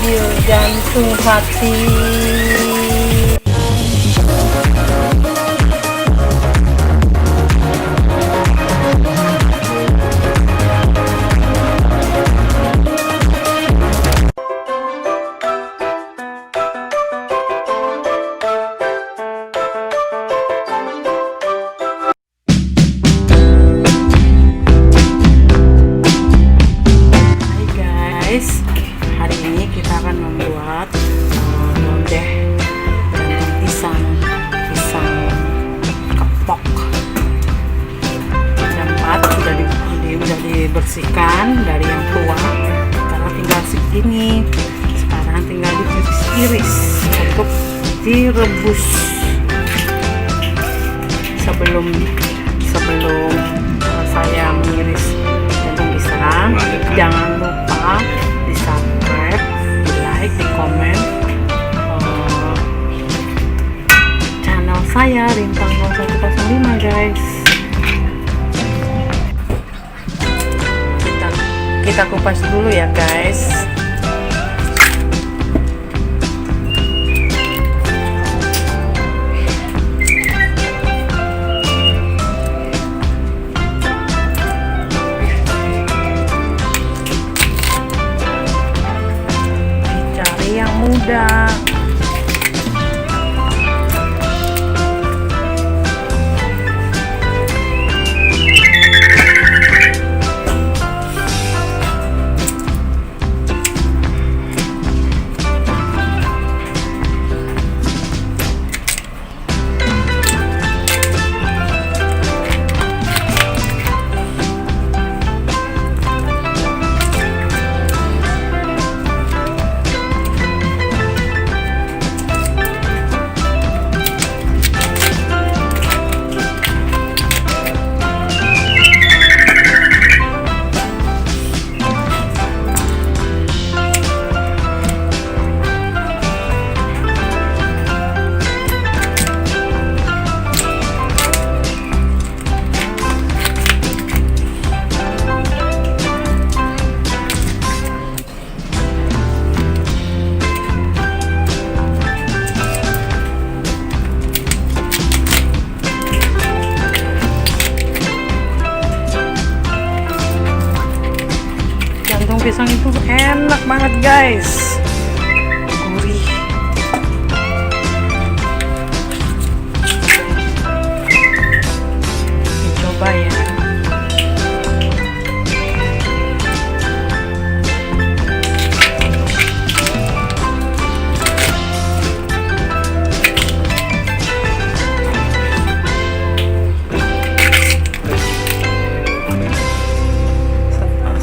menggigil jantung hati. Hari ini kita akan membuat lodeh jantung pisang kepok. Yang 4 sudah dibersihkan dari yang tua, karena tinggal segini. Sekarang tinggal diiris untuk direbus. Sebelum saya mengiris jantung pisang, jangan lupa di subscribe, di like, di komen channel saya Rintang 0105 guys. Kita kupas dulu ya guys. Yang muda. Jantung pisang itu enak banget guys, gurih. Coba ya.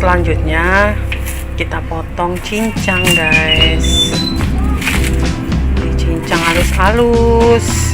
Selanjutnya kita potong cincang guys, dicincang halus-halus.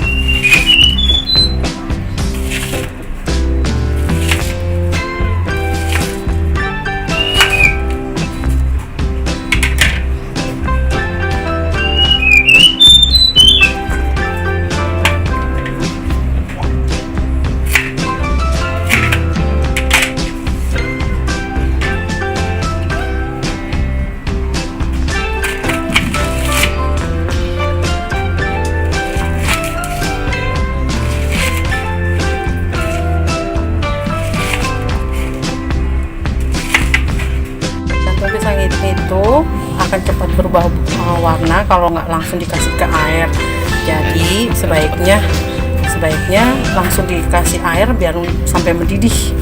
Itu akan cepat berubah warna kalau nggak langsung dikasih ke air. Jadi sebaiknya langsung dikasih air biar sampai mendidih.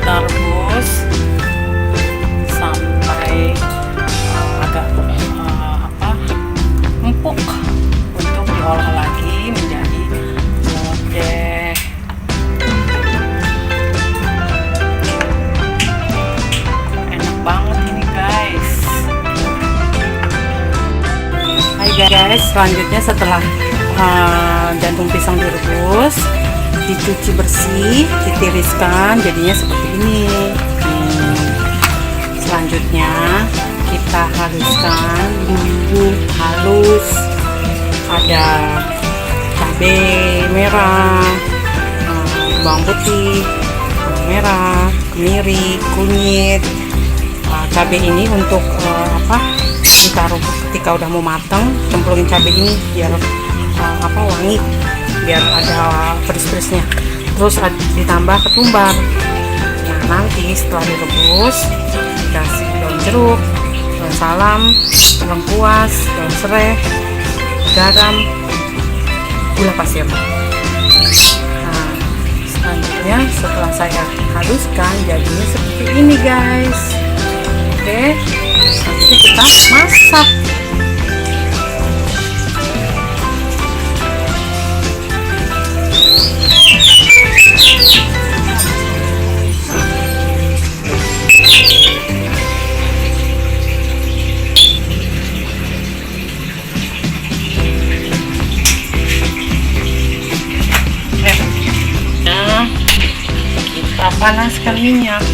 Kita rebus sampai agak empuk untuk diolah lagi menjadi lodeh. Enak banget ini guys. Hai guys, selanjutnya setelah jantung pisang direbus, dicuci bersih, ditiriskan, jadinya seperti ini. ini. Selanjutnya kita haluskan bumbu halus. Ada cabai merah, bawang putih, bawang merah, kemiri, kunyit. Cabai ini untuk ditaruh ketika udah mau matang, cemplungin cabai ini biar wangi, biar ada pedes-pedesnya. Terus ditambah ketumbar. Nah, nanti setelah direbus dikasih daun jeruk, daun salam, lengkuas, daun serai, garam, gula pasir. Nah, selanjutnya setelah saya haluskan jadinya seperti ini guys. Oke, selanjutnya kita masak. Kita panaskan minyak.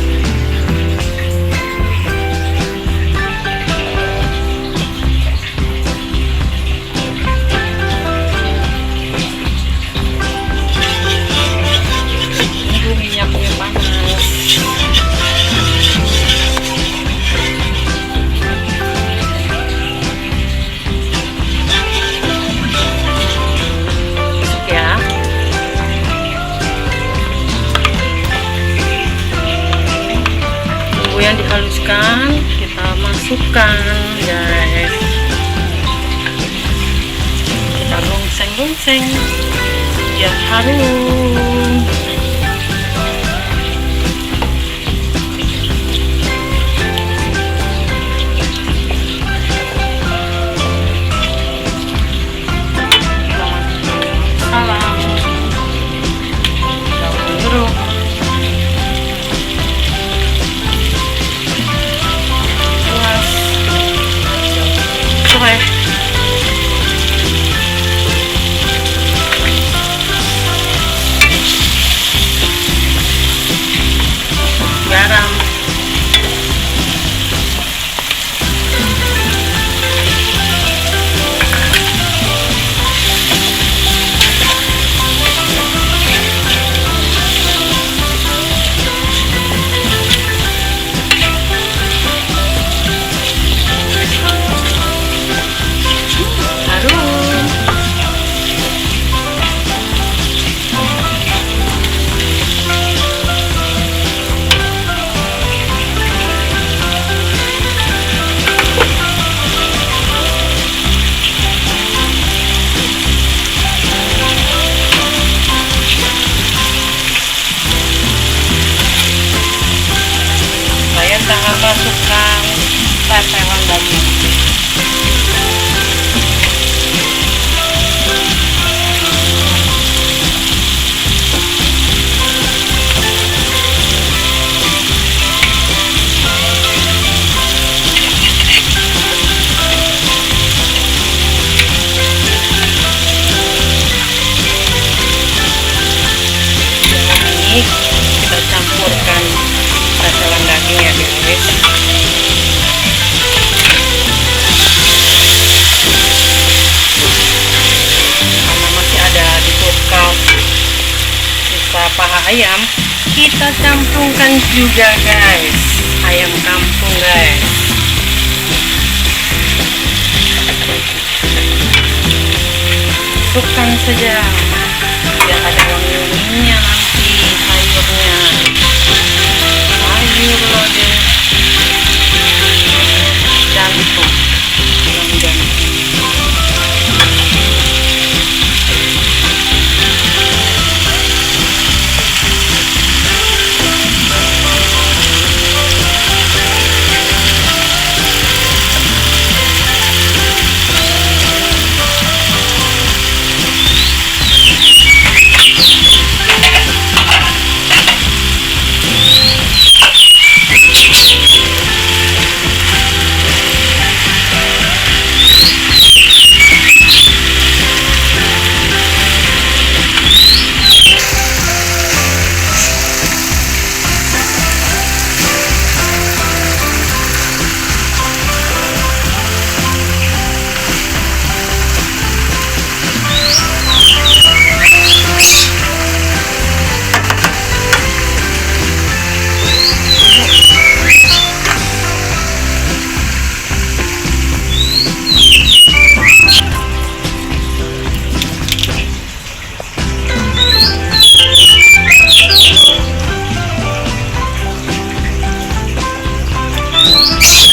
Minyaknya panas. Masuk ya. Bumbu yang dihaluskan kita masukkan guys. Kita gongseng-gongseng biar harum. Garam, jangan masukkan tetelan daging. Ini kita campurkan tetelan daging ya guys. Karena masih ada di kulkas sisa paha ayam, kita campurkan juga guys, ayam kampung guys. Masukkan saja biar ada wangi-wanginya nanti sayurnya. Sayur lodeh jantung bumbu.